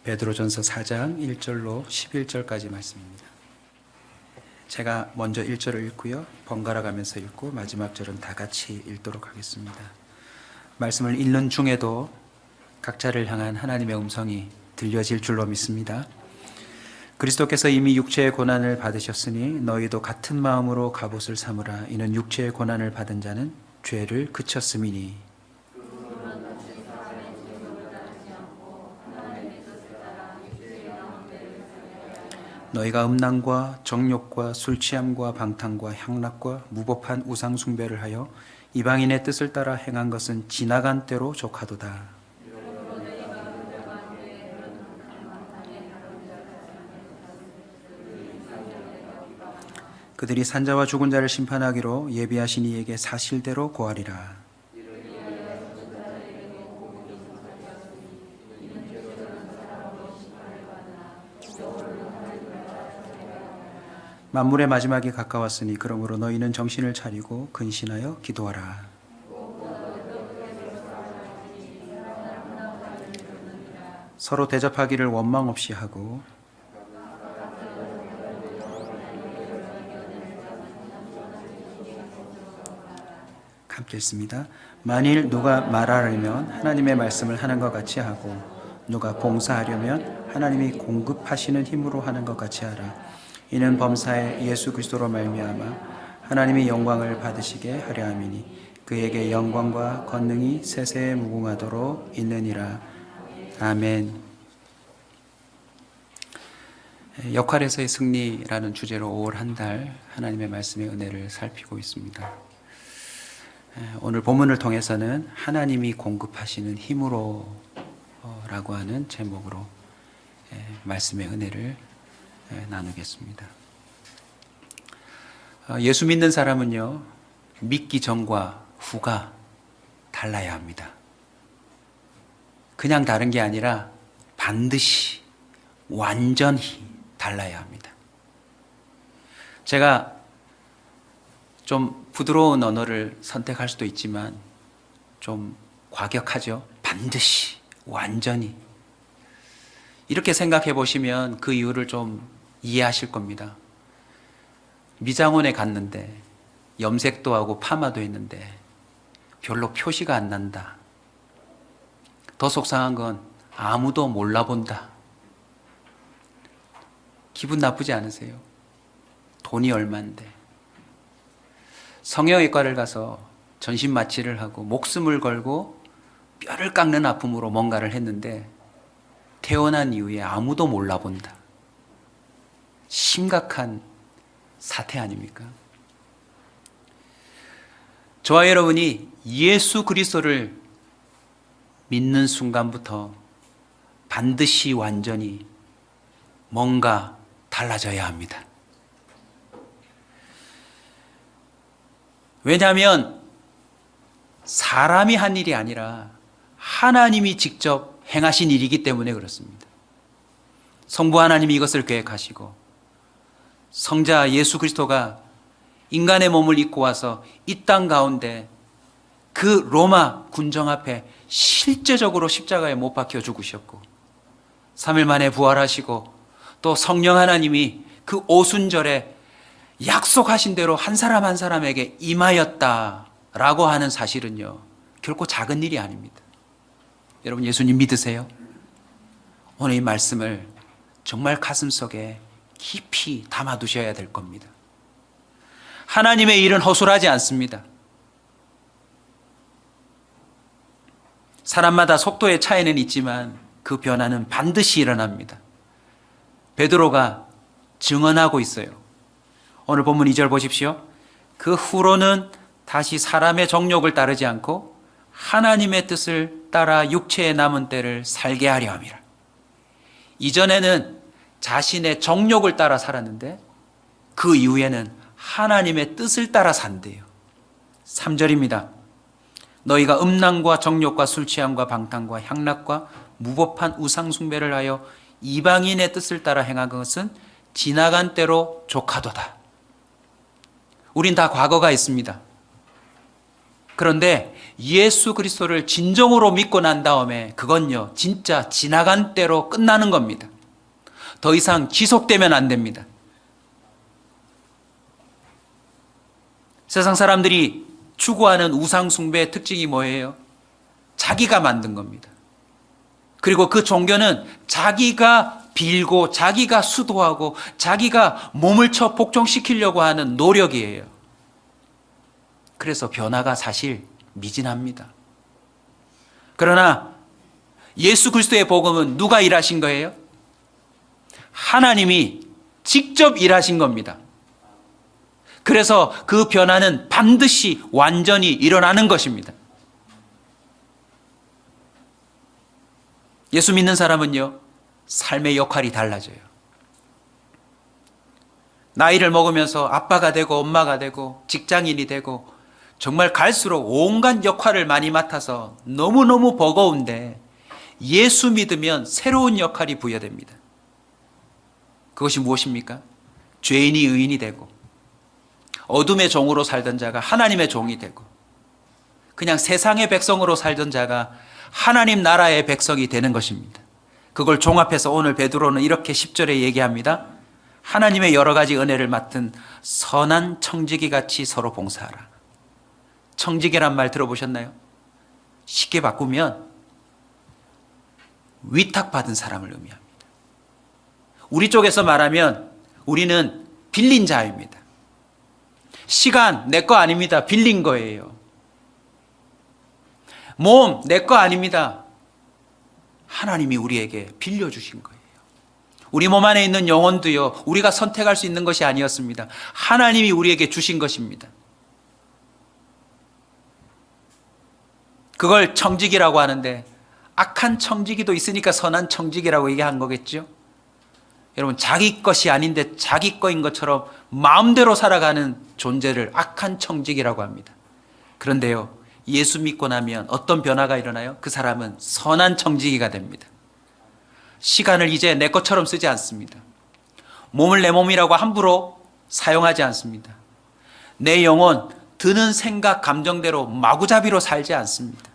베드로전서 4장 1절로 11절까지 말씀입니다. 제가 먼저 1절을 읽고요. 번갈아 가면서 읽고 마지막 절은 다 같이 읽도록 하겠습니다. 말씀을 읽는 중에도 각자를 향한 하나님의 음성이 들려질 줄로 믿습니다. 그리스도께서 이미 육체의 고난을 받으셨으니 너희도 같은 마음으로 갑옷을 삼으라. 이는 육체의 고난을 받은 자는 죄를 그쳤음이니. 너희가 음란과 정욕과 술취함과 방탕과 향락과 무법한 우상 숭배를 하여 이방인의 뜻을 따라 행한 것은 지나간 때로 족하도다. 그들이 산자와 죽은 자를 심판하기로 예비하신 이에게 사실대로 고하리라. 만물의 마지막이 가까웠으니 그러므로 너희는 정신을 차리고 근신하여 기도하라. 서로 대접하기를 원망 없이 하고 함께 읽습니다. 만일 누가 말하려면 하나님의 말씀을 하는 것 같이 하고 누가 봉사하려면 하나님이 공급하시는 힘으로 하는 것 같이 하라. 이는 범사에 예수 그리스도로 말미암아 하나님이 영광을 받으시게 하려 함이니 그에게 영광과 권능이 세세에 무궁하도록 있느니라. 아멘. 역할에서의 승리라는 주제로 5월 한 달 하나님의 말씀의 은혜를 살피고 있습니다. 오늘 본문을 통해서는 하나님이 공급하시는 힘으로 라고 하는 제목으로 말씀의 은혜를 나누겠습니다. 예수 믿는 사람은요, 믿기 전과 후가 달라야 합니다. 그냥 다른 게 아니라 반드시 완전히 달라야 합니다. 제가 좀 부드러운 언어를 선택할 수도 있지만 좀 과격하죠. 반드시, 완전히. 이렇게 생각해 보시면 그 이유를 좀 이해하실 겁니다. 미장원에 갔는데 염색도 하고 파마도 했는데 별로 표시가 안 난다. 더 속상한 건 아무도 몰라본다. 기분 나쁘지 않으세요? 돈이 얼만데. 성형외과를 가서 전신 마취를 하고 목숨을 걸고 뼈를 깎는 아픔으로 뭔가를 했는데 태어난 이후에 아무도 몰라본다. 심각한 사태 아닙니까? 저와 여러분이 예수 그리스도를 믿는 순간부터 반드시 완전히 뭔가 달라져야 합니다. 왜냐하면 사람이 한 일이 아니라 하나님이 직접 행하신 일이기 때문에 그렇습니다. 성부 하나님이 이것을 계획하시고 성자 예수 그리스도가 인간의 몸을 입고 와서 이 땅 가운데 그 로마 군정 앞에 실제적으로 십자가에 못 박혀 죽으셨고 3일 만에 부활하시고 또 성령 하나님이 그 오순절에 약속하신 대로 한 사람 한 사람에게 임하였다라고 하는 사실은요, 결코 작은 일이 아닙니다. 여러분 예수님 믿으세요? 오늘 이 말씀을 정말 가슴속에 깊이 담아두셔야 될 겁니다. 하나님의 일은 허술하지 않습니다. 사람마다 속도의 차이는 있지만 그 변화는 반드시 일어납니다. 베드로가 증언하고 있어요. 오늘 본문 2절 보십시오. 그 후로는 다시 사람의 정욕을 따르지 않고 하나님의 뜻을 따라 육체에 남은 때를 살게 하려 함이라. 이전에는 자신의 정욕을 따라 살았는데 그 이후에는 하나님의 뜻을 따라 산대요. 3절입니다. 너희가 음란과 정욕과 술취함과 방탕과 향락과 무법한 우상 숭배를 하여 이방인의 뜻을 따라 행한 것은 지나간 때로 족하도다. 우린 다 과거가 있습니다. 그런데 예수 그리스도를 진정으로 믿고 난 다음에 그건요, 진짜 지나간 때로 끝나는 겁니다. 더 이상 지속되면 안 됩니다. 세상 사람들이 추구하는 우상 숭배의 특징이 뭐예요? 자기가 만든 겁니다. 그리고 그 종교는 자기가 빌고 자기가 수도하고 자기가 몸을 쳐 복종시키려고 하는 노력이에요. 그래서 변화가 사실 미진합니다. 그러나 예수 그리스도의 복음은 누가 일하신 거예요? 하나님이 직접 일하신 겁니다. 그래서 그 변화는 반드시 완전히 일어나는 것입니다. 예수 믿는 사람은요, 삶의 역할이 달라져요. 나이를 먹으면서 아빠가 되고 엄마가 되고 직장인이 되고 정말 갈수록 온갖 역할을 많이 맡아서 너무너무 버거운데 예수 믿으면 새로운 역할이 부여됩니다. 그것이 무엇입니까? 죄인이 의인이 되고 어둠의 종으로 살던 자가 하나님의 종이 되고 그냥 세상의 백성으로 살던 자가 하나님 나라의 백성이 되는 것입니다. 그걸 종합해서 오늘 베드로는 이렇게 10절에 얘기합니다. 하나님의 여러 가지 은혜를 맡은 선한 청지기 같이 서로 봉사하라. 청지기란 말 들어보셨나요? 쉽게 바꾸면 위탁받은 사람을 의미합니다. 우리 쪽에서 말하면 우리는 빌린 자입니다. 시간 내 거 아닙니다. 빌린 거예요. 몸 내 거 아닙니다. 하나님이 우리에게 빌려주신 거예요. 우리 몸 안에 있는 영혼도요, 우리가 선택할 수 있는 것이 아니었습니다. 하나님이 우리에게 주신 것입니다. 그걸 청지기라고 하는데 악한 청지기도 있으니까 선한 청지기라고 얘기한 거겠죠. 여러분, 자기 것이 아닌데 자기 거인 것처럼 마음대로 살아가는 존재를 악한 청지기라고 합니다. 그런데요, 예수 믿고 나면 어떤 변화가 일어나요? 그 사람은 선한 청지기가 됩니다. 시간을 이제 내 것처럼 쓰지 않습니다. 몸을 내 몸이라고 함부로 사용하지 않습니다. 내 영혼, 드는 생각, 감정대로 마구잡이로 살지 않습니다.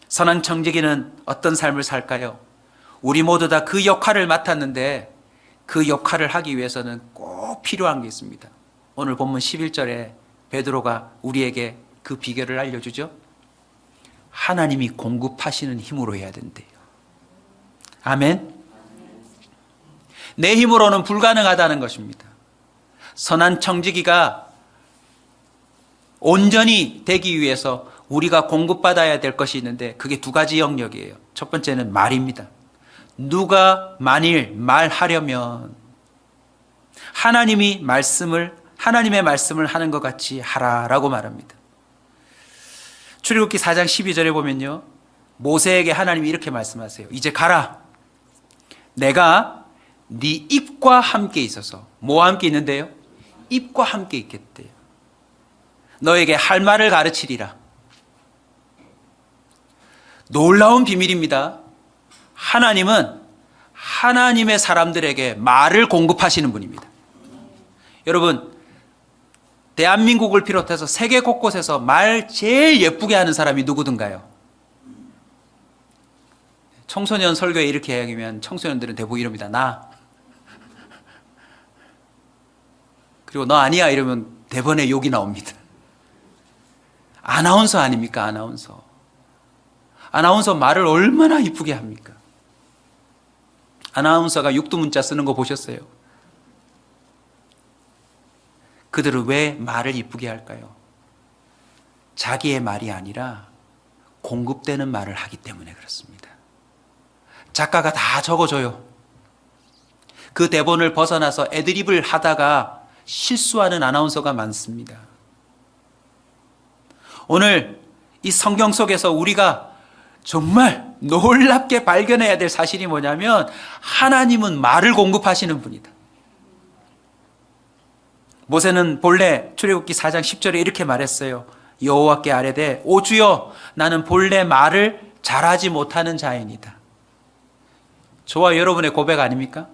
선한 청지기는 어떤 삶을 살까요? 우리 모두 다 그 역할을 맡았는데 그 역할을 하기 위해서는 꼭 필요한 게 있습니다. 오늘 본문 11절에 베드로가 우리에게 그 비결을 알려주죠. 하나님이 공급하시는 힘으로 해야 된대요. 아멘. 내 힘으로는 불가능하다는 것입니다. 선한 청지기가 온전히 되기 위해서 우리가 공급받아야 될 것이 있는데 그게 두 가지 영역이에요. 첫 번째는 말입니다. 누가 만일 말하려면 하나님의 말씀을 하는 것 같이 하라라고 말합니다. 출애굽기 4장 12절에 보면요, 모세에게 하나님이 이렇게 말씀하세요. 이제 가라. 내가 네 입과 함께 있어서, 뭐와 함께 있는데요? 입과 함께 있겠대요. 너에게 할 말을 가르치리라. 놀라운 비밀입니다. 하나님은 하나님의 사람들에게 말을 공급하시는 분입니다. 여러분, 대한민국을 비롯해서 세계 곳곳에서 말 제일 예쁘게 하는 사람이 누구든가요? 청소년 설교에 이렇게 이야기하면 청소년들은 대부분 이럽니다. 나. 그리고 너 아니야 이러면 대번에 욕이 나옵니다. 아나운서 아닙니까? 아나운서 말을 얼마나 이쁘게 합니까? 아나운서가 육두문자 쓰는 거 보셨어요? 그들은 왜 말을 이쁘게 할까요? 자기의 말이 아니라 공급되는 말을 하기 때문에 그렇습니다. 작가가 다 적어줘요. 그 대본을 벗어나서 애드립을 하다가 실수하는 아나운서가 많습니다. 오늘 이 성경 속에서 우리가 정말 놀랍게 발견해야 될 사실이 뭐냐면 하나님은 말을 공급하시는 분이다. 모세는 본래 출애굽기 4장 10절에 이렇게 말했어요. 여호와께 아뢰되 오 주여 나는 본래 말을 잘하지 못하는 자이니다. 저와 여러분의 고백 아닙니까?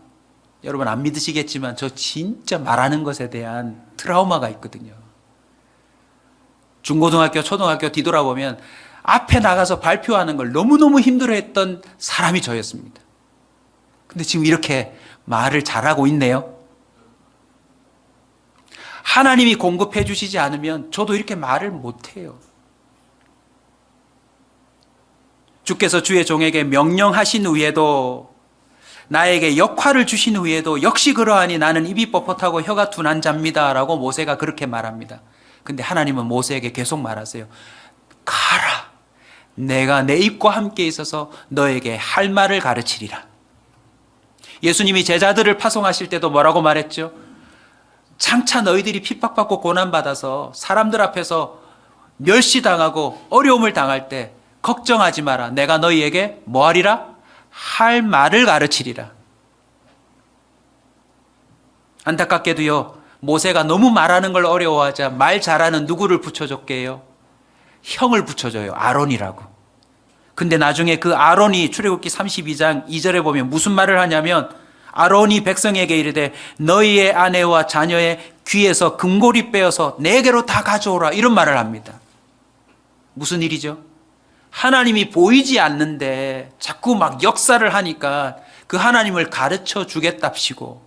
여러분 안 믿으시겠지만 저 진짜 말하는 것에 대한 트라우마가 있거든요. 중고등학교, 초등학교 뒤돌아보면 앞에 나가서 발표하는 걸 너무너무 힘들어했던 사람이 저였습니다. 근데 지금 이렇게 말을 잘하고 있네요. 하나님이 공급해 주시지 않으면 저도 이렇게 말을 못해요. 주께서 주의 종에게 명령하신 후에도, 나에게 역할을 주신 후에도 역시 그러하니 나는 입이 뻣뻣하고 혀가 둔한 자입니다 라고 모세가 그렇게 말합니다. 근데 하나님은 모세에게 계속 말하세요. 가라. 내가 내 입과 함께 있어서 너에게 할 말을 가르치리라. 예수님이 제자들을 파송하실 때도 뭐라고 말했죠? 장차 너희들이 핍박받고 고난받아서 사람들 앞에서 멸시당하고 어려움을 당할 때 걱정하지 마라. 내가 너희에게 뭐 하리라? 할 말을 가르치리라. 안타깝게도요, 모세가 너무 말하는 걸 어려워하자 말 잘하는 누구를 붙여줬게요? 형을 붙여줘요. 아론이라고. 근데 나중에 그 아론이 출애굽기 32장 2절에 보면 무슨 말을 하냐면, 아론이 백성에게 이르되 너희의 아내와 자녀의 귀에서 금고리 빼어서 내게로 다 가져오라, 이런 말을 합니다. 무슨 일이죠? 하나님이 보이지 않는데 자꾸 막 역사를 하니까 그 하나님을 가르쳐 주겠답시고,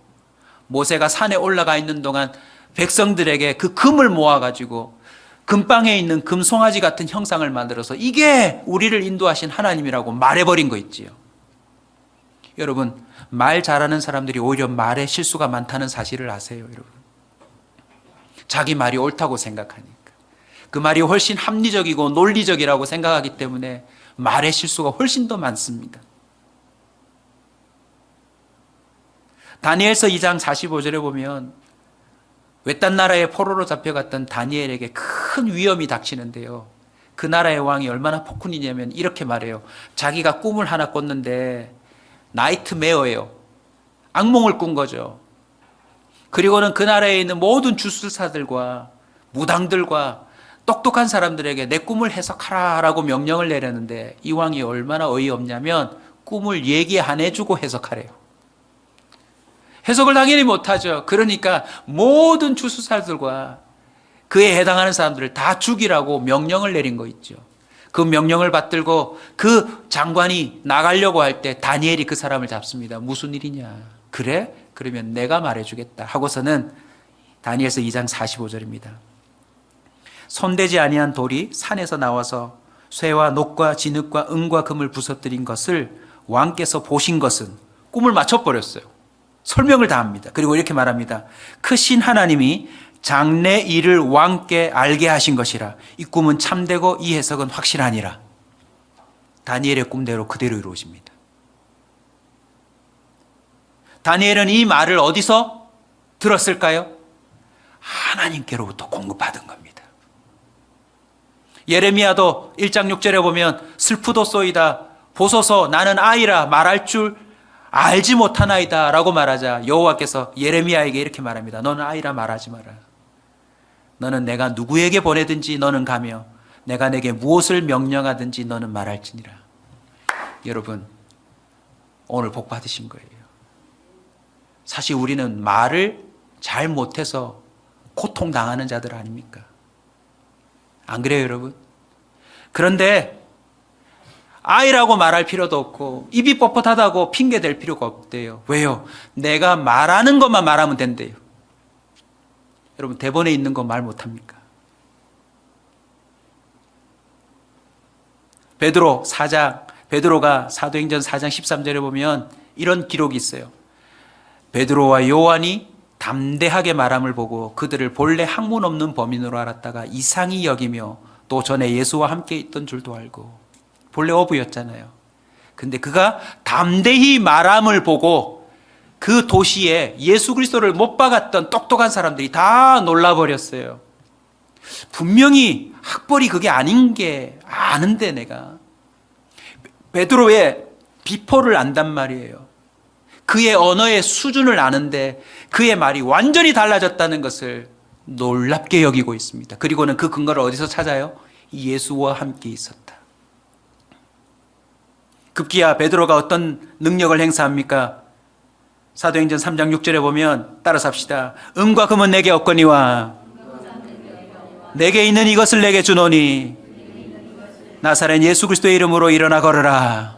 모세가 산에 올라가 있는 동안 백성들에게 그 금을 모아가지고 금방에 있는 금송아지 같은 형상을 만들어서 이게 우리를 인도하신 하나님이라고 말해버린 거 있지요. 여러분, 말 잘하는 사람들이 오히려 말에 실수가 많다는 사실을 아세요, 여러분? 자기 말이 옳다고 생각하니까. 그 말이 훨씬 합리적이고 논리적이라고 생각하기 때문에 말의 실수가 훨씬 더 많습니다. 다니엘서 2장 45절에 보면 외딴 나라의 포로로 잡혀갔던 다니엘에게 큰 위험이 닥치는데요, 그 나라의 왕이 얼마나 폭군이냐면 이렇게 말해요. 자기가 꿈을 하나 꿨는데 나이트메어예요. 악몽을 꾼 거죠. 그리고는 그 나라에 있는 모든 주술사들과 무당들과 똑똑한 사람들에게 내 꿈을 해석하라라고 명령을 내렸는데, 이 왕이 얼마나 어이없냐면 꿈을 얘기 안 해주고 해석하래요. 해석을 당연히 못하죠. 그러니까 모든 주술사들과 그에 해당하는 사람들을 다 죽이라고 명령을 내린 거 있죠. 그 명령을 받들고 그 장관이 나가려고 할 때 다니엘이 그 사람을 잡습니다. 무슨 일이냐? 그래? 그러면 내가 말해주겠다 하고서는 다니엘서 2장 45절입니다. 손대지 아니한 돌이 산에서 나와서 쇠와 녹과 진흙과 은과 금을 부서뜨린 것을 왕께서 보신 것은, 꿈을 맞춰버렸어요. 설명을 다 합니다. 그리고 이렇게 말합니다. 크신 하나님이 장래 일을 왕께 알게 하신 것이라. 이 꿈은 참되고 이 해석은 확실하니라. 다니엘의 꿈대로 그대로 이루어집니다. 다니엘은 이 말을 어디서 들었을까요? 하나님께로부터 공급받은 겁니다. 예레미야도 1장 6절에 보면 슬프도소이다 보소서 나는 아이라 말할 줄 알지 못하나이다 라고 말하자 여호와께서 예레미야에게 이렇게 말합니다. 너는 아이라 말하지 마라. 너는 내가 누구에게 보내든지 너는 가며 내가 내게 무엇을 명령하든지 너는 말할지니라. 여러분, 오늘 복 받으신 거예요. 사실 우리는 말을 잘 못해서 고통당하는 자들 아닙니까? 안 그래요, 여러분? 그런데 아이라고 말할 필요도 없고 입이 뻣뻣하다고 핑계댈 필요가 없대요. 왜요? 내가 말하는 것만 말하면 된대요. 여러분, 대본에 있는 거 말 못합니까? 베드로가 사도행전 4장 13절에 보면 이런 기록이 있어요. 베드로와 요한이 담대하게 말함을 보고 그들을 본래 학문 없는 범인으로 알았다가 이상히 여기며 또 전에 예수와 함께 있던 줄도 알고. 본래 어부였잖아요. 근데 그가 담대히 말함을 보고 그 도시에 예수 그리스도를 못 박았던 똑똑한 사람들이 다 놀라버렸어요. 분명히 학벌이 그게 아닌 게 아는데 내가. 베드로의 비포를 안단 말이에요. 그의 언어의 수준을 아는데 그의 말이 완전히 달라졌다는 것을 놀랍게 여기고 있습니다. 그리고는 그 근거를 어디서 찾아요? 예수와 함께 있었다. 급기야 베드로가 어떤 능력을 행사합니까? 사도행전 3장 6절에 보면 따라서 합시다. 은과 금은 내게 없거니와 내게 있는 이것을 내게 주노니 나사렛 예수 그리스도의 이름으로 일어나 걸으라.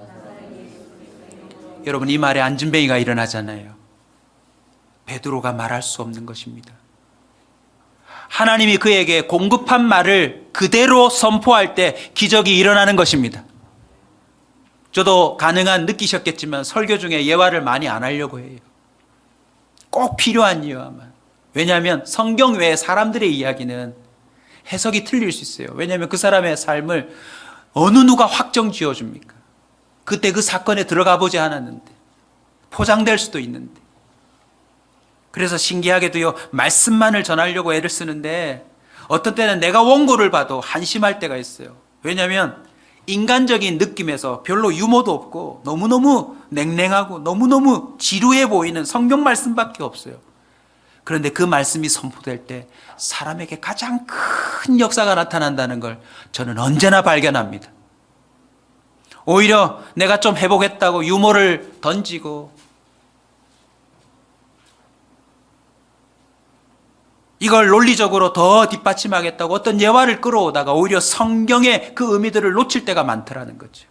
여러분, 이 말에 안진뱅이가 일어나잖아요. 베드로가 말할 수 없는 것입니다. 하나님이 그에게 공급한 말을 그대로 선포할 때 기적이 일어나는 것입니다. 저도 가능한 느끼셨겠지만 설교 중에 예화를 많이 안 하려고 해요. 꼭 필요한 예화만. 왜냐하면 성경 외의 사람들의 이야기는 해석이 틀릴 수 있어요. 왜냐하면 그 사람의 삶을 어느 누가 확정 지어줍니까? 그때 그 사건에 들어가 보지 않았는데, 포장될 수도 있는데. 그래서 신기하게도요, 말씀만을 전하려고 애를 쓰는데 어떤 때는 내가 원고를 봐도 한심할 때가 있어요. 왜냐하면 인간적인 느낌에서 별로 유머도 없고 너무너무 냉랭하고 너무너무 지루해 보이는 성경 말씀밖에 없어요. 그런데 그 말씀이 선포될 때 사람에게 가장 큰 역사가 나타난다는 걸 저는 언제나 발견합니다. 오히려 내가 좀 해보겠다고 유머를 던지고 이걸 논리적으로 더 뒷받침하겠다고 어떤 예화를 끌어오다가 오히려 성경의 그 의미들을 놓칠 때가 많더라는 거죠.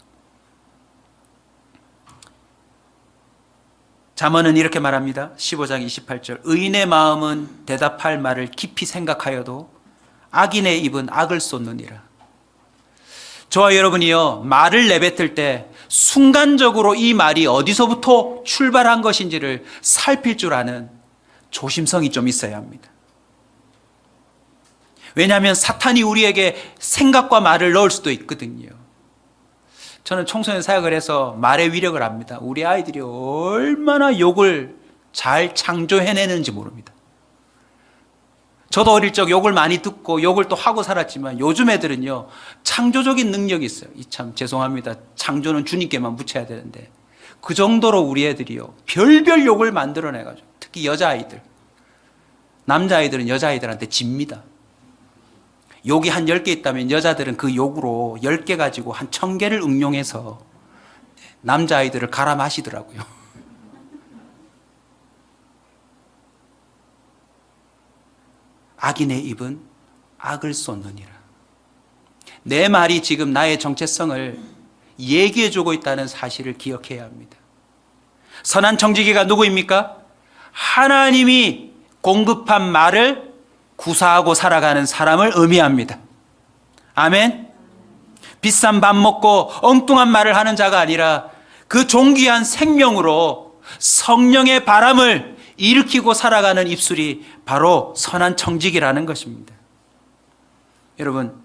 잠언은 이렇게 말합니다. 15장 28절. 의인의 마음은 대답할 말을 깊이 생각하여도 악인의 입은 악을 쏟느니라. 저와 여러분이요, 말을 내뱉을 때 순간적으로 이 말이 어디서부터 출발한 것인지를 살필 줄 아는 조심성이 좀 있어야 합니다. 왜냐하면 사탄이 우리에게 생각과 말을 넣을 수도 있거든요. 저는 청소년 사역을 해서 말의 위력을 압니다. 우리 아이들이 얼마나 욕을 잘 창조해내는지 모릅니다. 저도 어릴 적 욕을 많이 듣고 욕을 또 하고 살았지만 요즘 애들은요, 창조적인 능력이 있어요. 참 죄송합니다. 창조는 주님께만 묻혀야 되는데 그 정도로 우리 애들이요, 별별 욕을 만들어내가지고, 특히 여자아이들, 남자아이들은 여자아이들한테 집니다. 욕이 한 10개 있다면 여자들은 그 욕으로 10개 가지고 한 1000개를 응용해서 남자아이들을 갈아 마시더라고요. 악인의 입은 악을 쏟느니라. 내 말이 지금 나의 정체성을 얘기해주고 있다는 사실을 기억해야 합니다. 선한 청지기가 누구입니까? 하나님이 공급한 말을 구사하고 살아가는 사람을 의미합니다. 아멘. 비싼 밥 먹고 엉뚱한 말을 하는 자가 아니라 그 존귀한 생명으로 성령의 바람을 일으키고 살아가는 입술이 바로 선한 청지기라는 것입니다. 여러분,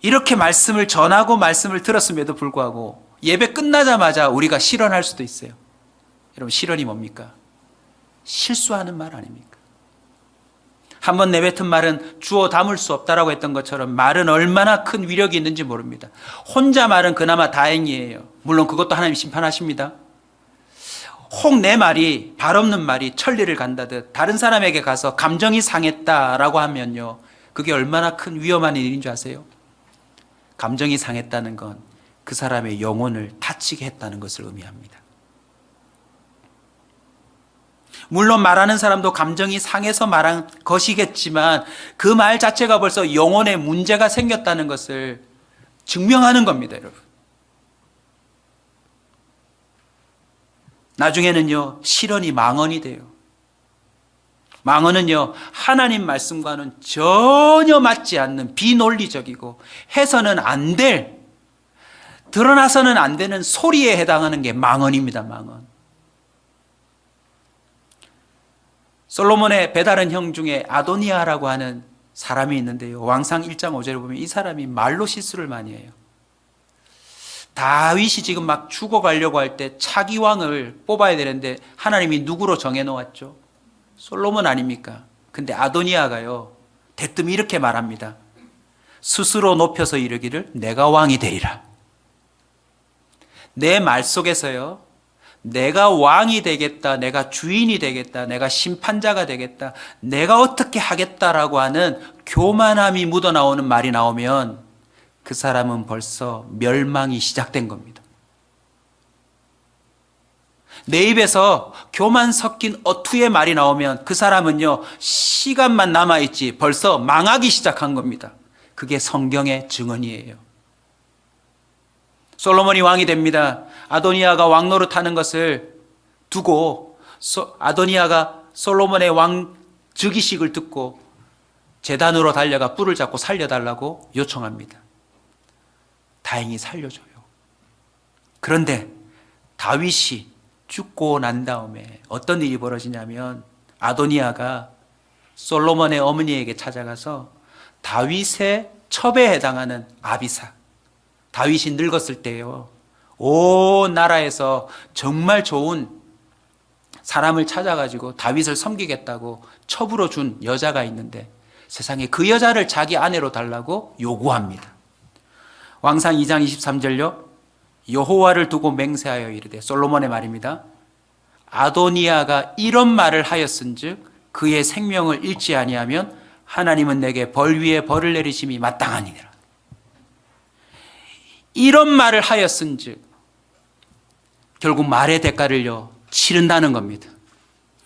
이렇게 말씀을 전하고 말씀을 들었음에도 불구하고 예배 끝나자마자 우리가 실언할 수도 있어요. 여러분, 실언이 뭡니까? 실수하는 말 아닙니까? 한번 내뱉은 말은 주워 담을 수 없다라고 했던 것처럼 말은 얼마나 큰 위력이 있는지 모릅니다. 혼자 말은 그나마 다행이에요. 물론 그것도 하나님 심판하십니다. 혹 내 말이, 발 없는 말이 천리를 간다듯 다른 사람에게 가서 감정이 상했다라고 하면요, 그게 얼마나 큰 위험한 일인 줄 아세요? 감정이 상했다는 건 그 사람의 영혼을 다치게 했다는 것을 의미합니다. 물론 말하는 사람도 감정이 상해서 말한 것이겠지만 그 말 자체가 벌써 영혼에 문제가 생겼다는 것을 증명하는 겁니다, 여러분. 나중에는요, 실언이 망언이 돼요. 망언은요, 하나님 말씀과는 전혀 맞지 않는 비논리적이고 해서는 안 될, 드러나서는 안 되는 소리에 해당하는 게 망언입니다, 망언. 솔로몬의 배다른 형 중에 아도니아라고 하는 사람이 있는데요, 왕상 1장 5절에 보면 이 사람이 말로 실수를 많이 해요. 다윗이 지금 막 죽어가려고 할 때 차기 왕을 뽑아야 되는데 하나님이 누구로 정해놓았죠? 솔로몬 아닙니까? 근데 아도니아가요, 대뜸 이렇게 말합니다. 스스로 높여서 이르기를 내가 왕이 되리라. 내 말 속에서요, 내가 왕이 되겠다, 내가 주인이 되겠다, 내가 심판자가 되겠다, 내가 어떻게 하겠다라고 하는 교만함이 묻어나오는 말이 나오면 그 사람은 벌써 멸망이 시작된 겁니다. 내 입에서 교만 섞인 어투의 말이 나오면 그 사람은요, 시간만 남아있지 벌써 망하기 시작한 겁니다. 그게 성경의 증언이에요. 솔로몬이 왕이 됩니다. 아도니아가 왕 노릇하는 것을 두고 아도니아가 솔로몬의 왕 즉위식을 듣고 제단으로 달려가 뿔을 잡고 살려달라고 요청합니다. 다행히 살려줘요. 그런데 다윗이 죽고 난 다음에 어떤 일이 벌어지냐면 아도니아가 솔로몬의 어머니에게 찾아가서 다윗의 첩에 해당하는 아비사, 다윗이 늙었을 때요, 온 나라에서 정말 좋은 사람을 찾아가지고 다윗을 섬기겠다고 첩으로 준 여자가 있는데 세상에 그 여자를 자기 아내로 달라고 요구합니다. 왕상 2장 23절요. 여호와를 두고 맹세하여 이르되, 솔로몬의 말입니다. 아도니아가 이런 말을 하였은즉 그의 생명을 잃지 아니하면 하나님은 내게 벌 위에 벌을 내리심이 마땅하니라. 이런 말을 하였은즉 결국 말의 대가를요 치른다는 겁니다.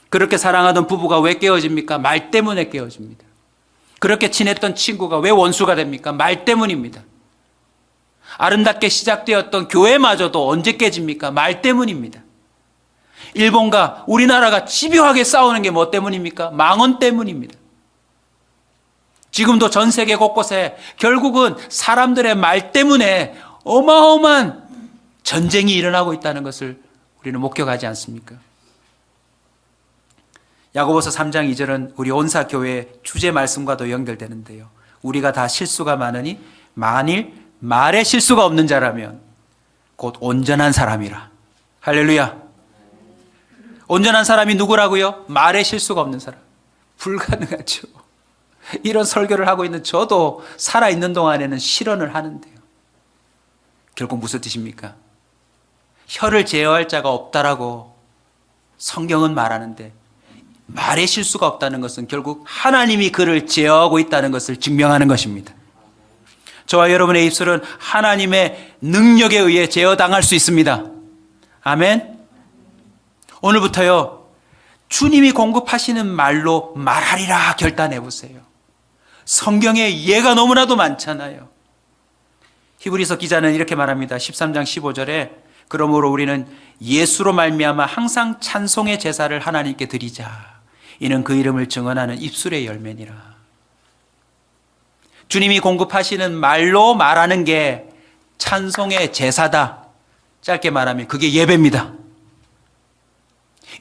그렇게 사랑하던 부부가 왜 깨어집니까? 말 때문에 깨어집니다. 그렇게 친했던 친구가 왜 원수가 됩니까? 말 때문입니다. 아름답게 시작되었던 교회마저도 언제 깨집니까? 말 때문입니다. 일본과 우리나라가 집요하게 싸우는 게 뭐 때문입니까? 망언 때문입니다. 지금도 전 세계 곳곳에 결국은 사람들의 말 때문에 어마어마한 전쟁이 일어나고 있다는 것을 우리는 목격하지 않습니까? 야고보서 3장 2절은 우리 온사교회의 주제 말씀과도 연결되는데요. 우리가 다 실수가 많으니 만일 말에 실수가 없는 자라면 곧 온전한 사람이라. 할렐루야. 온전한 사람이 누구라고요? 말에 실수가 없는 사람. 불가능하죠. 이런 설교를 하고 있는 저도 살아있는 동안에는 실언을 하는데요. 결국 무슨 뜻입니까? 혀를 제어할 자가 없다라고 성경은 말하는데 말에 실수가 없다는 것은 결국 하나님이 그를 제어하고 있다는 것을 증명하는 것입니다. 저와 여러분의 입술은 하나님의 능력에 의해 제어당할 수 있습니다. 아멘. 오늘부터요, 주님이 공급하시는 말로 말하리라 결단해 보세요. 성경에 예가 너무나도 많잖아요. 히브리서 기자는 이렇게 말합니다. 13장 15절에 그러므로 우리는 예수로 말미암아 항상 찬송의 제사를 하나님께 드리자. 이는 그 이름을 증언하는 입술의 열매니라. 주님이 공급하시는 말로 말하는 게 찬송의 제사다. 짧게 말하면 그게 예배입니다.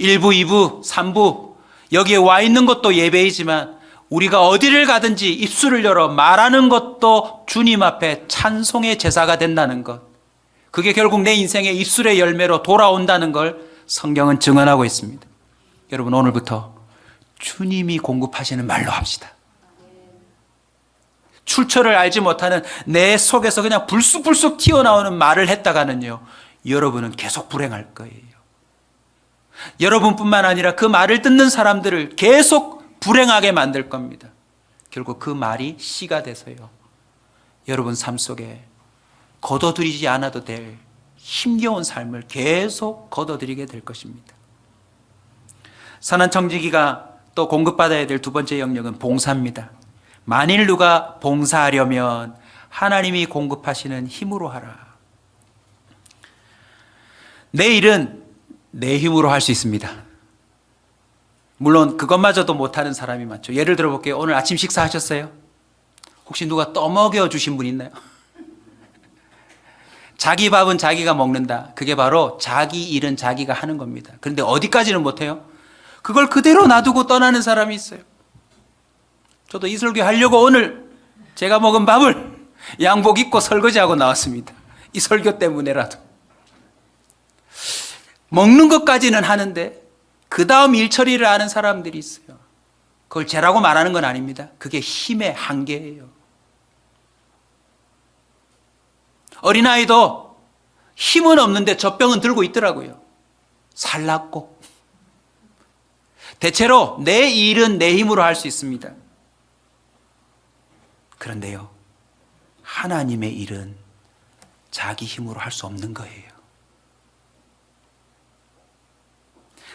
1부, 2부, 3부 여기에 와 있는 것도 예배이지만 우리가 어디를 가든지 입술을 열어 말하는 것도 주님 앞에 찬송의 제사가 된다는 것. 그게 결국 내 인생의 입술의 열매로 돌아온다는 걸 성경은 증언하고 있습니다. 여러분 오늘부터 주님이 공급하시는 말로 합시다. 출처를 알지 못하는 내 속에서 그냥 불쑥불쑥 튀어나오는 말을 했다가는요, 여러분은 계속 불행할 거예요. 여러분뿐만 아니라 그 말을 듣는 사람들을 계속 불행하게 만들 겁니다. 결국 그 말이 씨가 돼서요, 여러분 삶 속에 거둬들이지 않아도 될 힘겨운 삶을 계속 거둬들이게 될 것입니다. 선한 청지기가 또 공급받아야 될 두 번째 영역은 봉사입니다. 만일 누가 봉사하려면 하나님이 공급하시는 힘으로 하라. 내 일은 내 힘으로 할 수 있습니다. 물론 그것마저도 못하는 사람이 많죠. 예를 들어 볼게요. 오늘 아침 식사하셨어요? 혹시 누가 떠먹여 주신 분 있나요? 자기 밥은 자기가 먹는다. 그게 바로 자기 일은 자기가 하는 겁니다. 그런데 어디까지는 못해요? 그걸 그대로 놔두고 떠나는 사람이 있어요. 저도 이 설교 하려고 오늘 제가 먹은 밥을 양복 입고 설거지하고 나왔습니다. 이 설교 때문에라도. 먹는 것까지는 하는데 그 다음 일 처리를 하는 사람들이 있어요. 그걸 죄라고 말하는 건 아닙니다. 그게 힘의 한계예요. 어린아이도 힘은 없는데 젖병은 들고 있더라고요. 살랐고. 대체로 내 일은 내 힘으로 할 수 있습니다. 그런데요, 하나님의 일은 자기 힘으로 할 수 없는 거예요.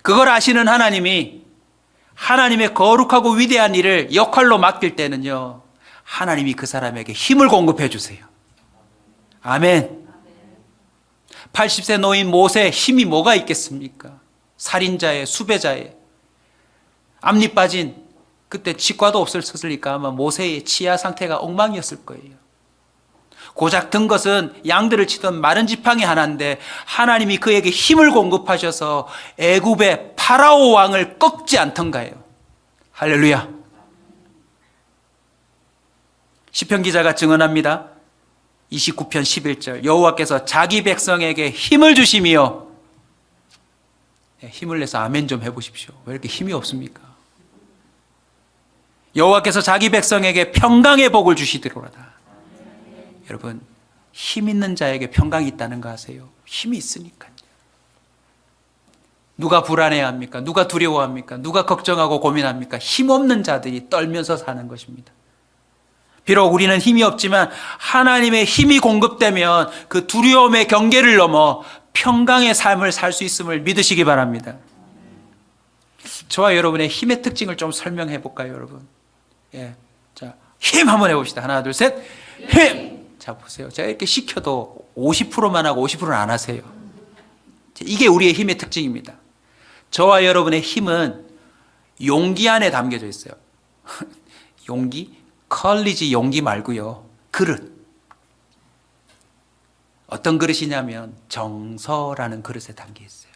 그걸 아시는 하나님이 하나님의 거룩하고 위대한 일을 역할로 맡길 때는요, 하나님이 그 사람에게 힘을 공급해 주세요. 아멘. 80세 노인 모세 힘이 뭐가 있겠습니까? 살인자의, 수배자의, 앞니 빠진, 그때 치과도 없었으니까 아마 모세의 치아 상태가 엉망이었을 거예요. 고작 든 것은 양들을 치던 마른 지팡이 하나인데 하나님이 그에게 힘을 공급하셔서 애굽의 파라오 왕을 꺾지 않던가요. 할렐루야. 시편 기자가 증언합니다. 29편 11절, 여호와께서 자기 백성에게 힘을 주시며, 힘을 내서 아멘 좀 해보십시오. 왜 이렇게 힘이 없습니까? 여호와께서 자기 백성에게 평강의 복을 주시리로다. 여러분, 힘 있는 자에게 평강이 있다는 거 아세요? 힘이 있으니까요. 누가 불안해합니까? 누가 두려워합니까? 누가 걱정하고 고민합니까? 힘없는 자들이 떨면서 사는 것입니다. 비록 우리는 힘이 없지만 하나님의 힘이 공급되면 그 두려움의 경계를 넘어 평강의 삶을 살 수 있음을 믿으시기 바랍니다. 저와 여러분의 힘의 특징을 좀 설명해 볼까요, 여러분? 예. 자, 힘 한번 해봅시다. 하나, 둘, 셋. 힘! 자, 보세요. 제가 이렇게 시켜도 50%만 하고 50%는 안 하세요. 이게 우리의 힘의 특징입니다. 저와 여러분의 힘은 용기 안에 담겨져 있어요. 용기? 컬리지 용기 말고요. 그릇. 어떤 그릇이냐면 정서라는 그릇에 담겨 있어요.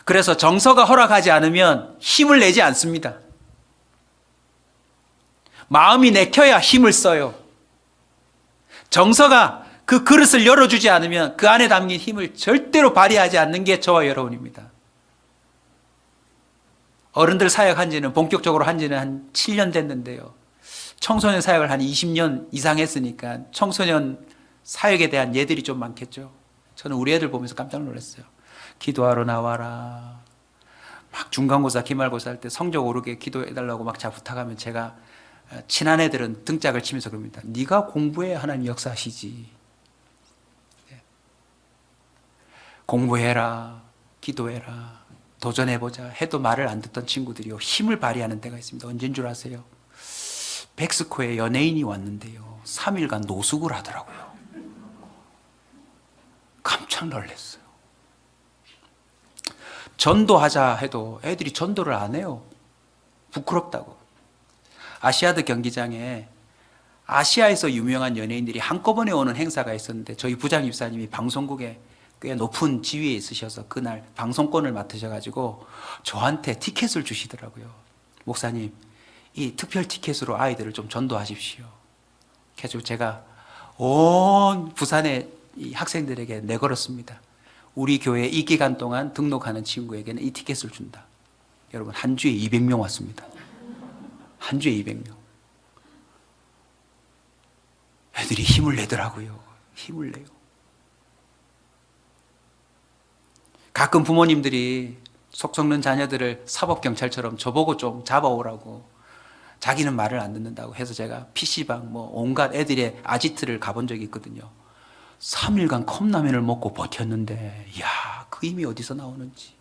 그래서 정서가 허락하지 않으면 힘을 내지 않습니다. 마음이 내켜야 힘을 써요. 정서가 그 그릇을 열어주지 않으면 그 안에 담긴 힘을 절대로 발휘하지 않는 게 저와 여러분입니다. 어른들 사역한 지는, 본격적으로 한 지는 한 7년 됐는데요. 청소년 사역을 한 20년 이상 했으니까 청소년 사역에 대한 예들이 좀 많겠죠. 저는 우리 애들 보면서 깜짝 놀랐어요. 기도하러 나와라. 막 중간고사, 기말고사 할 때 성적 오르게 기도해달라고 막 부탁하면 제가 친한 애들은 등짝을 치면서 그럽니다. 네가 공부해 하나님 역사하시지. 공부해라. 기도해라. 도전해보자 해도 말을 안 듣던 친구들이요, 힘을 발휘하는 때가 있습니다. 언제인 줄 아세요? 백스코에 연예인이 왔는데요, 3일간 노숙을 하더라고요. 깜짝 놀랐어요. 전도하자 해도 애들이 전도를 안 해요. 부끄럽다고. 아시아드 경기장에 아시아에서 유명한 연예인들이 한꺼번에 오는 행사가 있었는데 저희 부장 입사님이 방송국에 꽤 높은 지위에 있으셔서 그날 방송권을 맡으셔가지고 저한테 티켓을 주시더라고요. 목사님, 이 특별 티켓으로 아이들을 좀 전도하십시오. 그래서 제가 온 부산의 이 학생들에게 내걸었습니다. 우리 교회 이 기간 동안 등록하는 친구에게는 이 티켓을 준다. 여러분, 한 주에 200명 왔습니다. 한 주에 200명. 애들이 힘을 내더라고요. 힘을 내요. 가끔 부모님들이 속 썩는 자녀들을 사법경찰처럼 저보고 좀 잡아오라고, 자기는 말을 안 듣는다고 해서 제가 PC방 온갖 애들의 아지트를 가본 적이 있거든요. 3일간 컵라면을 먹고 버텼는데, 이야, 그 힘이 어디서 나오는지.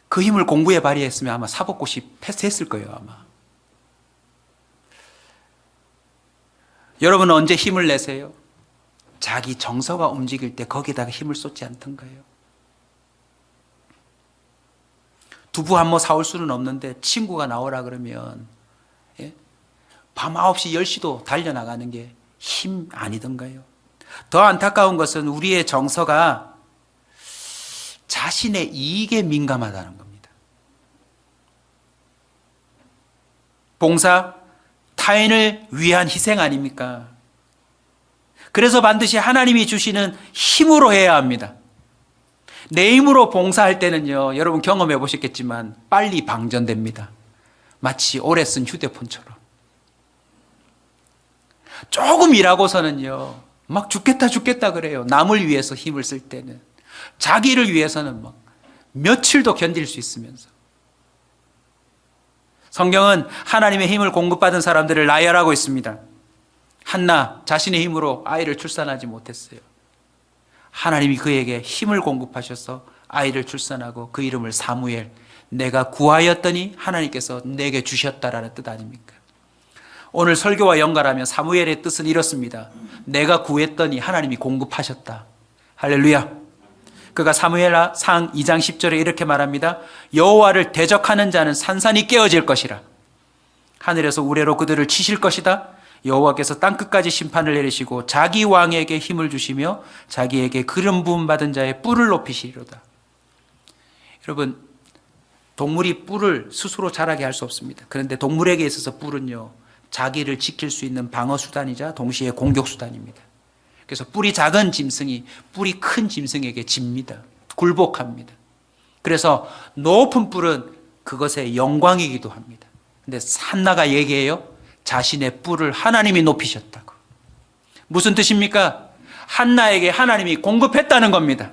그 힘을 공부에 발휘했으면 아마 사법고시 패스했을 거예요, 아마. 여러분은 언제 힘을 내세요? 자기 정서가 움직일 때 거기에다가 힘을 쏟지 않던가요? 두부 한 모 사올 수는 없는데 친구가 나오라 그러면 밤 9시, 10시도 달려나가는 게 힘 아니던가요? 더 안타까운 것은 우리의 정서가 자신의 이익에 민감하다는 겁니다. 봉사, 타인을 위한 희생 아닙니까? 그래서 반드시 하나님이 주시는 힘으로 해야 합니다. 내 힘으로 봉사할 때는요, 여러분 경험해 보셨겠지만 빨리 방전됩니다. 마치 오래 쓴 휴대폰처럼. 조금 일하고서는요, 막 죽겠다 그래요. 남을 위해서 힘을 쓸 때는. 자기를 위해서는 막 며칠도 견딜 수 있으면서. 성경은 하나님의 힘을 공급받은 사람들을 나열하고 있습니다. 한나 자신의 힘으로 아이를 출산하지 못했어요. 하나님이 그에게 힘을 공급하셔서 아이를 출산하고 그 이름을 사무엘, 내가 구하였더니 하나님께서 내게 주셨다라는 뜻 아닙니까? 오늘 설교와 연관하면 사무엘의 뜻은 이렇습니다. 내가 구했더니 하나님이 공급하셨다. 할렐루야. 그가 사무엘상 2장 10절에 이렇게 말합니다. 여호와를 대적하는 자는 산산이 깨어질 것이라. 하늘에서 우레로 그들을 치실 것이다. 여호와께서 땅끝까지 심판을 내리시고 자기 왕에게 힘을 주시며 자기에게 기름 부음 받은 자의 뿔을 높이시리로다. 여러분, 동물이 뿔을 스스로 자라게 할 수 없습니다. 그런데 동물에게 있어서 뿔은요, 자기를 지킬 수 있는 방어 수단이자 동시에 공격 수단입니다. 그래서 뿔이 작은 짐승이 뿔이 큰 짐승에게 집니다. 굴복합니다. 그래서 높은 뿔은 그것의 영광이기도 합니다. 근데 한나가 얘기해요. 자신의 뿔을 하나님이 높이셨다고. 무슨 뜻입니까? 한나에게 하나님이 공급했다는 겁니다.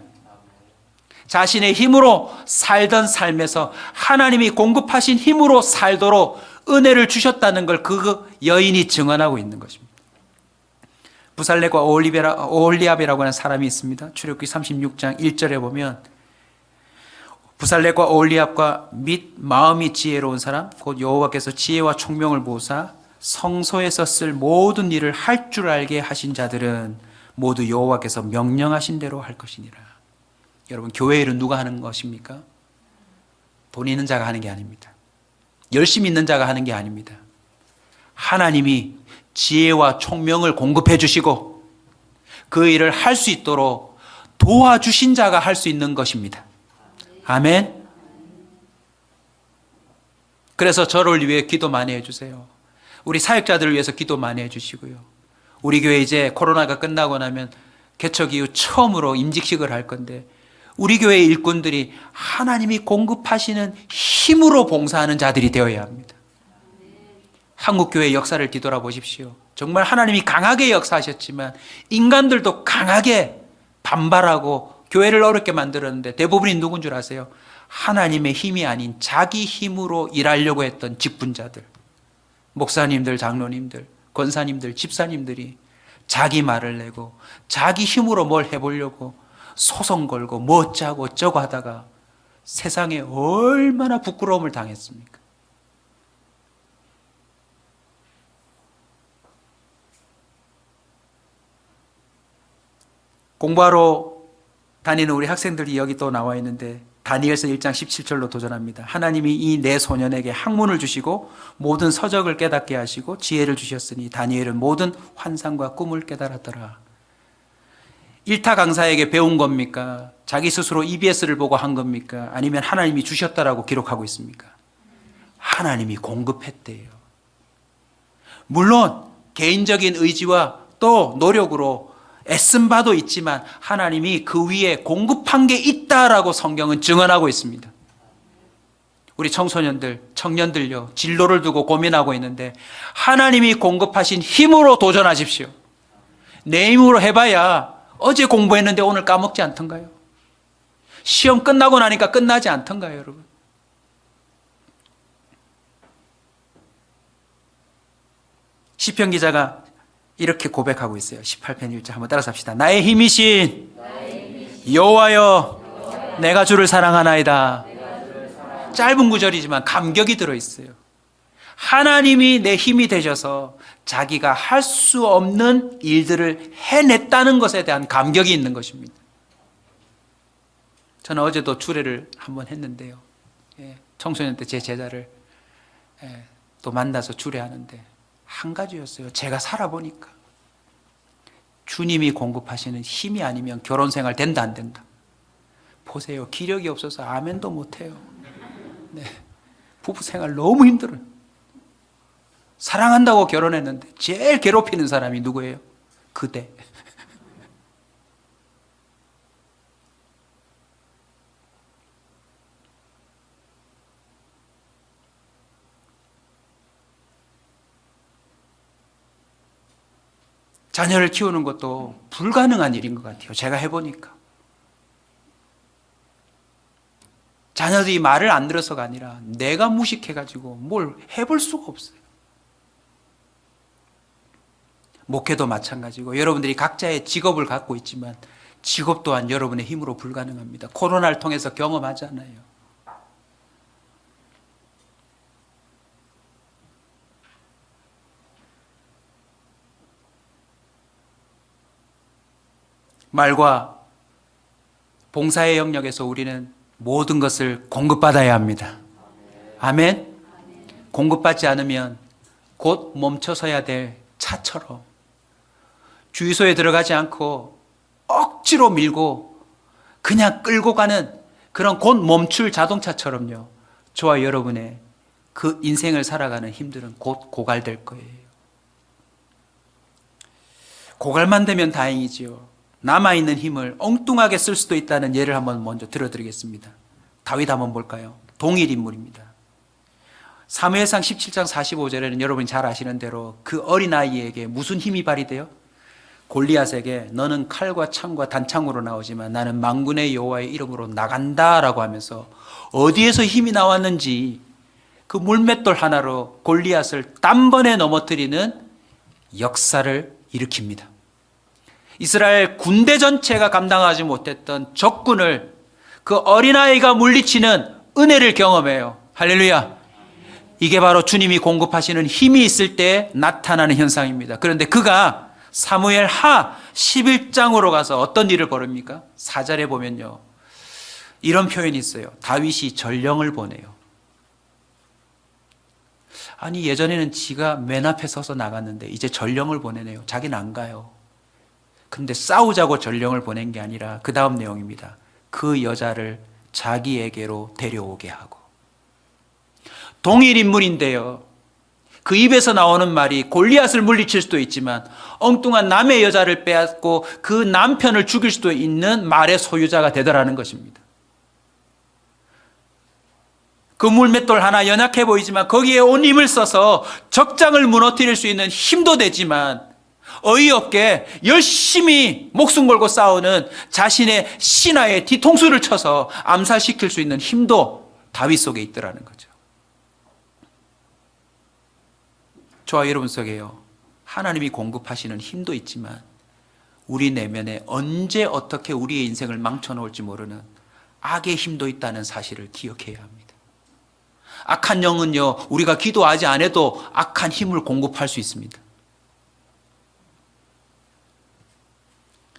자신의 힘으로 살던 삶에서 하나님이 공급하신 힘으로 살도록 은혜를 주셨다는 걸 그 여인이 증언하고 있는 것입니다. 부살렙과 오홀리압이라고 하는 사람이 있습니다. 출애굽기 36장 1절에 보면 부살렙과 오홀리압과 및 마음이 지혜로운 사람 곧 여호와께서 지혜와 총명을 보사 성소에서 쓸 모든 일을 할 줄 알게 하신 자들은 모두 여호와께서 명령하신 대로 할 것이니라. 여러분, 교회 일은 누가 하는 것입니까? 돈 있는 자가 하는 게 아닙니다. 열심히 있는 자가 하는 게 아닙니다. 하나님이 지혜와 총명을 공급해 주시고 그 일을 할 수 있도록 도와주신 자가 할 수 있는 것입니다. 아멘. 그래서 저를 위해 기도 많이 해주세요. 우리 사역자들을 위해서 기도 많이 해주시고요. 우리 교회 이제 코로나가 끝나고 나면 개척 이후 처음으로 임직식을 할 건데 우리 교회 일꾼들이 하나님이 공급하시는 힘으로 봉사하는 자들이 되어야 합니다. 한국교회 역사를 뒤돌아보십시오. 정말 하나님이 강하게 역사하셨지만 인간들도 강하게 반발하고 교회를 어렵게 만들었는데 대부분이 누군 줄 아세요? 하나님의 힘이 아닌 자기 힘으로 일하려고 했던 직분자들, 목사님들, 장로님들, 권사님들, 집사님들이 자기 말을 내고 자기 힘으로 뭘 해보려고 소송 걸고 뭐 어쩌고 어쩌고 하다가 세상에 얼마나 부끄러움을 당했습니까? 공부하러 다니는 우리 학생들이 여기 또 나와 있는데 다니엘서 1장 17절로 도전합니다. 하나님이 이 네 소년에게 학문을 주시고 모든 서적을 깨닫게 하시고 지혜를 주셨으니 다니엘은 모든 환상과 꿈을 깨달았더라. 일타 강사에게 배운 겁니까? 자기 스스로 EBS를 보고 한 겁니까? 아니면 하나님이 주셨다라고 기록하고 있습니까? 하나님이 공급했대요. 물론 개인적인 의지와 또 노력으로 애쓴 바도 있지만 하나님이 그 위에 공급한 게 있다라고 성경은 증언하고 있습니다. 우리 청소년들, 청년들요, 진로를 두고 고민하고 있는데 하나님이 공급하신 힘으로 도전하십시오. 내 힘으로 해봐야 어제 공부했는데 오늘 까먹지 않던가요? 시험 끝나고 나니까 끝나지 않던가요, 여러분? 시편 기자가 이렇게 고백하고 있어요. 18편 1절 한번 따라서 합시다. 나의 힘이신 여호와여, 내가 주를 사랑하나이다. 짧은 구절이지만 감격이 들어있어요. 하나님이 내 힘이 되셔서 자기가 할 수 없는 일들을 해냈다는 것에 대한 감격이 있는 것입니다. 저는 어제도 주례를 한번 했는데요. 청소년 때 제 제자를 또 만나서 주례하는데 한 가지였어요. 제가 살아보니까 주님이 공급하시는 힘이 아니면 결혼 생활 된다 안 된다. 보세요. 기력이 없어서 아멘도 못해요. 네. 부부 생활 너무 힘들어요. 사랑한다고 결혼했는데 제일 괴롭히는 사람이 누구예요? 그대. 자녀를 키우는 것도 불가능한 일인 것 같아요. 제가 해보니까. 자녀들이 말을 안 들어서가 아니라 내가 무식해가지고 뭘 해볼 수가 없어요. 목회도 마찬가지고 여러분들이 각자의 직업을 갖고 있지만 직업 또한 여러분의 힘으로 불가능합니다. 코로나를 통해서 경험하잖아요. 말과 봉사의 영역에서 우리는 모든 것을 공급받아야 합니다. 아멘. 공급받지 않으면 곧 멈춰서야 될 차처럼 주유소에 들어가지 않고 억지로 밀고 그냥 끌고 가는 그런 곧 멈출 자동차처럼요, 저와 여러분의 그 인생을 살아가는 힘들은 곧 고갈될 거예요. 고갈만 되면 다행이지요. 남아있는 힘을 엉뚱하게 쓸 수도 있다는 예를 한번 먼저 들어드리겠습니다. 다윗 한번 볼까요? 동일 인물입니다. 사무엘상 17장 45절에는 여러분이 잘 아시는 대로 그 어린아이에게 무슨 힘이 발휘돼요? 골리앗에게 너는 칼과 창과 단창으로 나오지만 나는 만군의 여호와의 이름으로 나간다라고 하면서 어디에서 힘이 나왔는지 그 물맷돌 하나로 골리앗을 단번에 넘어뜨리는 역사를 일으킵니다. 이스라엘 군대 전체가 감당하지 못했던 적군을 그 어린아이가 물리치는 은혜를 경험해요. 할렐루야. 이게 바로 주님이 공급하시는 힘이 있을 때 나타나는 현상입니다. 그런데 그가 사무엘 하 11장으로 가서 어떤 일을 벌입니까? 4절에 보면요, 이런 표현이 있어요. 다윗이 전령을 보내요. 아니, 예전에는 지가 맨 앞에 서서 나갔는데 이제 전령을 보내네요. 자기는 안 가요. 근데 싸우자고 전령을 보낸 게 아니라 그 다음 내용입니다. 그 여자를 자기에게로 데려오게 하고. 동일 인물인데요, 그 입에서 나오는 말이 골리앗을 물리칠 수도 있지만 엉뚱한 남의 여자를 빼앗고 그 남편을 죽일 수도 있는 말의 소유자가 되더라는 것입니다. 그 물맷돌 하나 연약해 보이지만 거기에 온 힘을 써서 적장을 무너뜨릴 수 있는 힘도 되지만 어이없게 열심히 목숨 걸고 싸우는 자신의 신하의 뒤통수를 쳐서 암살시킬 수 있는 힘도 다윗 속에 있더라는 거죠. 저와 여러분 속에요, 하나님이 공급하시는 힘도 있지만 우리 내면에 언제 어떻게 우리의 인생을 망쳐놓을지 모르는 악의 힘도 있다는 사실을 기억해야 합니다. 악한 영은요, 우리가 기도하지 않아도 악한 힘을 공급할 수 있습니다.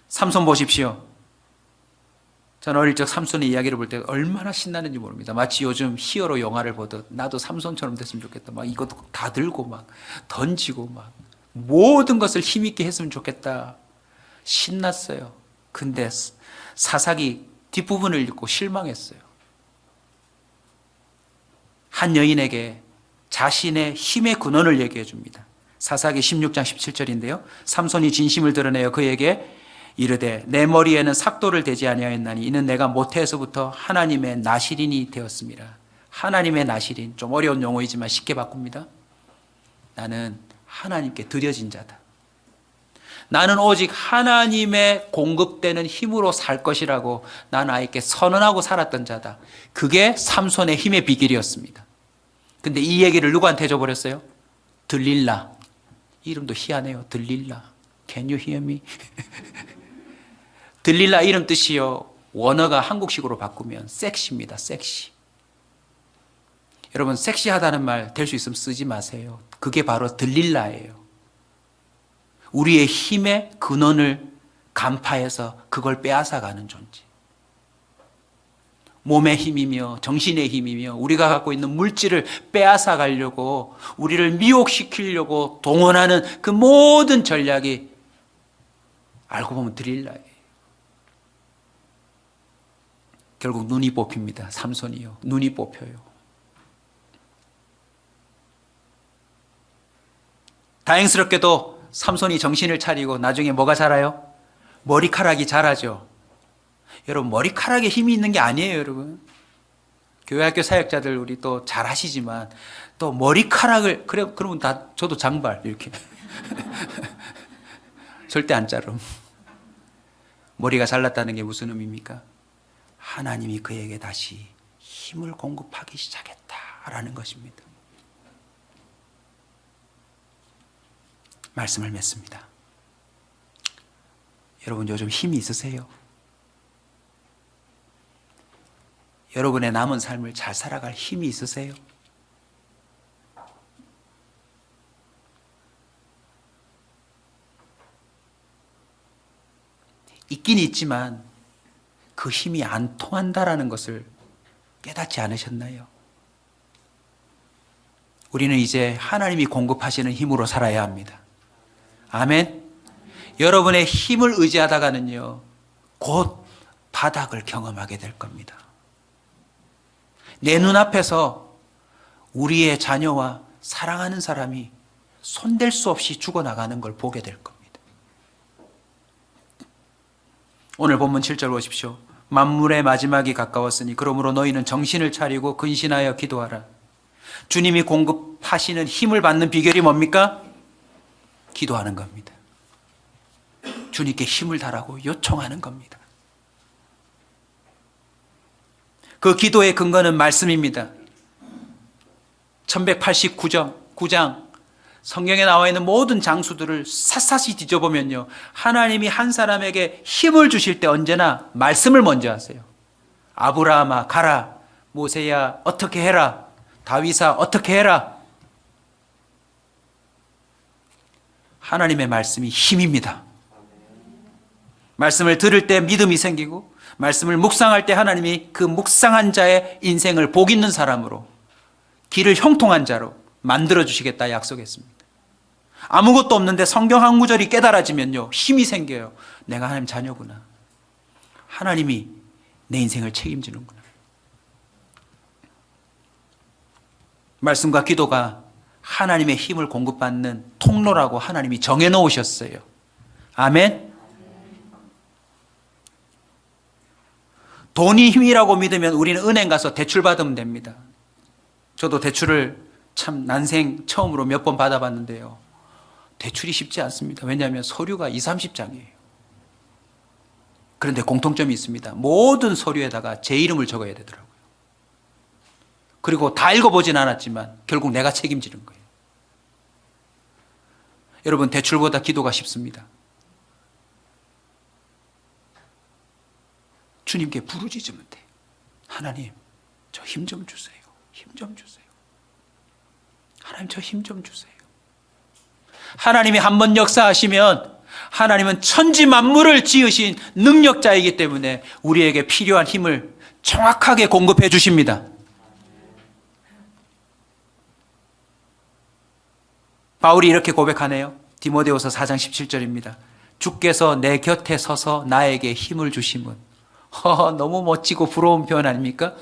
삼손 보십시오. 저는 어릴 적 삼손의 이야기를 볼 때 얼마나 신나는지 모릅니다. 마치 요즘 히어로 영화를 보듯 나도 삼손처럼 됐으면 좋겠다. 막 이것도 다 들고 막 던지고 막 모든 것을 힘있게 했으면 좋겠다. 신났어요. 근데 사사기 뒷부분을 읽고 실망했어요. 한 여인에게 자신의 힘의 근원을 얘기해 줍니다. 사사기 16장 17절인데요. 삼손이 진심을 드러내어 그에게 이르되 내 머리에는 삭도를 대지 아니하였나니 이는 내가 모태에서부터 하나님의 나실인이 되었습니다. 하나님의 나실인, 좀 어려운 용어이지만 쉽게 바꿉니다. 나는 하나님께 드려진 자다. 나는 오직 하나님의 공급되는 힘으로 살 것이라고 나는 아이께 선언하고 살았던 자다. 그게 삼손의 힘의 비결이었습니다. 근데 이 얘기를 누구한테 해줘버렸어요? 들릴라. 이름도 희한해요. 들릴라. Can you hear me? 들릴라 이름 뜻이요, 원어가 한국식으로 바꾸면 섹시입니다. 섹시. 여러분, 섹시하다는 말 될 수 있으면 쓰지 마세요. 그게 바로 들릴라예요. 우리의 힘의 근원을 간파해서 그걸 빼앗아가는 존재. 몸의 힘이며 정신의 힘이며 우리가 갖고 있는 물질을 빼앗아가려고, 우리를 미혹시키려고 동원하는 그 모든 전략이 알고 보면 들릴라예요. 결국 눈이 뽑힙니다. 삼손이요, 눈이 뽑혀요. 다행스럽게도 삼손이 정신을 차리고 나중에 뭐가 자라요? 머리카락이 자라죠. 여러분, 머리카락에 힘이 있는 게 아니에요, 여러분. 교회학교 사역자들 우리 또 잘 하시지만 또 머리카락을, 그러면 다 저도 장발 이렇게 절대 안 자름. 머리가 잘났다는 게 무슨 의미입니까? 하나님이 그에게 다시 힘을 공급하기 시작했다라는 것입니다. 말씀을 맺습니다. 여러분, 요즘 힘이 있으세요? 여러분의 남은 삶을 잘 살아갈 힘이 있으세요? 있긴 있지만 그 힘이 안 통한다라는 것을 깨닫지 않으셨나요? 우리는 이제 하나님이 공급하시는 힘으로 살아야 합니다. 아멘. 여러분의 힘을 의지하다가는요, 곧 바닥을 경험하게 될 겁니다. 내 눈앞에서 우리의 자녀와 사랑하는 사람이 손댈 수 없이 죽어나가는 걸 보게 될 겁니다. 오늘 본문 7절 보십시오. 만물의 마지막이 가까웠으니 그러므로 너희는 정신을 차리고 근신하여 기도하라. 주님이 공급하시는 힘을 받는 비결이 뭡니까? 기도하는 겁니다. 주님께 힘을 달라고 요청하는 겁니다. 그 기도의 근거는 말씀입니다. 1189장 성경에 나와 있는 모든 장수들을 샅샅이 뒤져보면요, 하나님이 한 사람에게 힘을 주실 때 언제나 말씀을 먼저 하세요. 아브라함아 가라, 모세야 어떻게 해라, 다윗아 어떻게 해라. 하나님의 말씀이 힘입니다. 말씀을 들을 때 믿음이 생기고, 말씀을 묵상할 때 하나님이 그 묵상한 자의 인생을 복 있는 사람으로, 길을 형통한 자로 만들어주시겠다 약속했습니다. 아무것도 없는데 성경 한 구절이 깨달아지면요, 힘이 생겨요. 내가 하나님 자녀구나. 하나님이 내 인생을 책임지는구나. 말씀과 기도가 하나님의 힘을 공급받는 통로라고 하나님이 정해놓으셨어요. 아멘. 돈이 힘이라고 믿으면 우리는 은행 가서 대출 받으면 됩니다. 저도 대출을 참 난생 처음으로 몇 번 받아봤는데요, 대출이 쉽지 않습니다. 왜냐하면 서류가 20-30장이에요. 그런데 공통점이 있습니다. 모든 서류에다가 제 이름을 적어야 되더라고요. 그리고 다 읽어보진 않았지만 결국 내가 책임지는 거예요. 여러분, 대출보다 기도가 쉽습니다. 주님께 부르짖으면 돼. 하나님, 저 힘 좀 주세요. 힘 좀 주세요. 하나님, 저 힘 좀 주세요. 하나님이 한번 역사하시면 하나님은 천지 만물을 지으신 능력자이기 때문에 우리에게 필요한 힘을 정확하게 공급해 주십니다. 바울이 이렇게 고백하네요. 디모데후서 4장 17절입니다. 주께서 내 곁에 서서 나에게 힘을 주심은. 너무 멋지고 부러운 표현 아닙니까?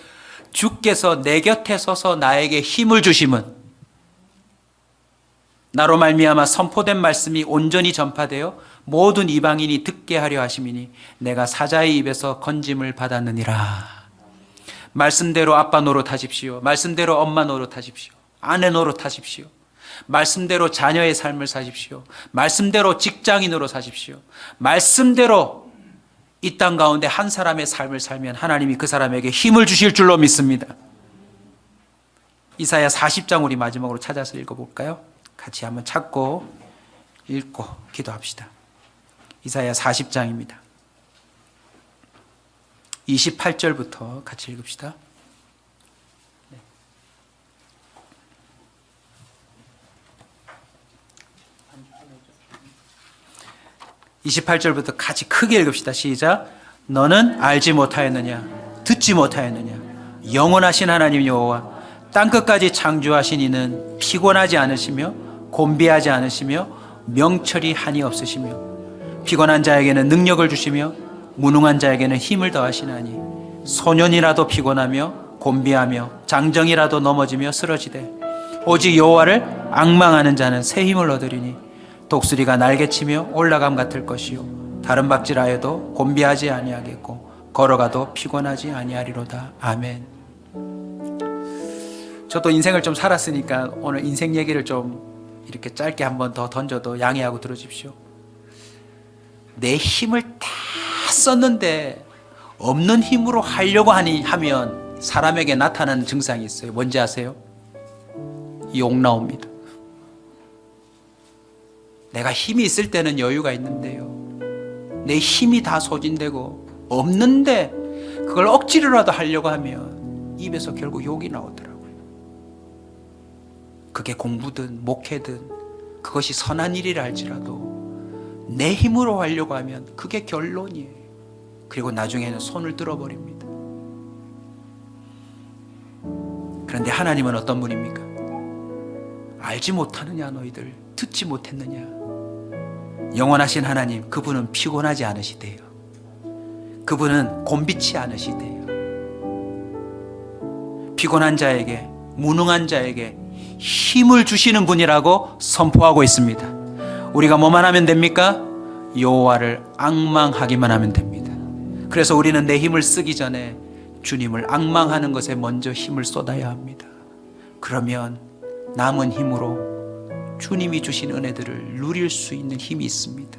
주께서 내 곁에 서서 나에게 힘을 주심은, 나로 말미암아 선포된 말씀이 온전히 전파되어 모든 이방인이 듣게 하려 하심이니 내가 사자의 입에서 건짐을 받았느니라. 말씀대로 아빠 노릇하십시오. 말씀대로 엄마 노릇하십시오. 아내 노릇하십시오. 말씀대로 자녀의 삶을 사십시오. 말씀대로 직장인으로 사십시오. 말씀대로 이 땅 가운데 한 사람의 삶을 살면 하나님이 그 사람에게 힘을 주실 줄로 믿습니다. 이사야 40장 우리 마지막으로 찾아서 읽어볼까요? 같이 한번 찾고 읽고 기도합시다. 이사야 40장입니다. 28절부터 같이 읽읍시다. 28절부터 같이 크게 읽읍시다. 시작. 너는 알지 못하였느냐? 듣지 못하였느냐? 영원하신 하나님 여호와 땅끝까지 창조하신 이는 피곤하지 않으시며 곤비하지 않으시며 명철이 한이 없으시며 피곤한 자에게는 능력을 주시며 무능한 자에게는 힘을 더하시나니 소년이라도 피곤하며 곤비하며 장정이라도 넘어지며 쓰러지되 오직 여호와를 앙망하는 자는 새 힘을 얻으리니 독수리가 날개치며 올라감 같을 것이요 다른 박질하여도 곤비하지 아니하겠고 걸어가도 피곤하지 아니하리로다. 아멘. 저도 인생을 좀 살았으니까 오늘 인생 얘기를 좀 이렇게 짧게 한번 더 던져도 양해하고 들어주십시오. 내 힘을 다 썼는데 없는 힘으로 하려고 하면 사람에게 나타나는 증상이 있어요. 뭔지 아세요? 욕 나옵니다. 내가 힘이 있을 때는 여유가 있는데요, 내 힘이 다 소진되고 없는데 그걸 억지로라도 하려고 하면 입에서 결국 욕이 나오더라고요. 그게 공부든 목회든 그것이 선한 일이라 할지라도 내 힘으로 하려고 하면 그게 결론이에요. 그리고 나중에는 손을 들어버립니다. 그런데 하나님은 어떤 분입니까? 알지 못하느냐 너희들, 듣지 못했느냐. 영원하신 하나님, 그분은 피곤하지 않으시대요. 그분은 곤비치 않으시대요. 피곤한 자에게, 무능한 자에게 힘을 주시는 분이라고 선포하고 있습니다. 우리가 뭐만 하면 됩니까? 여호와를 앙망하기만 하면 됩니다. 그래서 우리는 내 힘을 쓰기 전에 주님을 앙망하는 것에 먼저 힘을 쏟아야 합니다. 그러면 남은 힘으로 주님이 주신 은혜들을 누릴 수 있는 힘이 있습니다.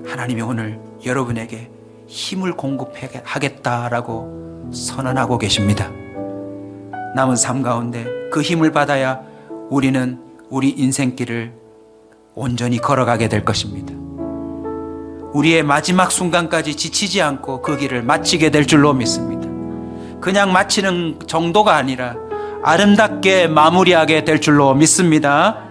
하나님이 오늘 여러분에게 힘을 공급하겠다라고 선언하고 계십니다. 남은 삶 가운데 그 힘을 받아야 우리는 우리 인생길을 온전히 걸어가게 될 것입니다. 우리의 마지막 순간까지 지치지 않고 그 길을 마치게 될 줄로 믿습니다. 그냥 마치는 정도가 아니라 아름답게 마무리하게 될 줄로 믿습니다.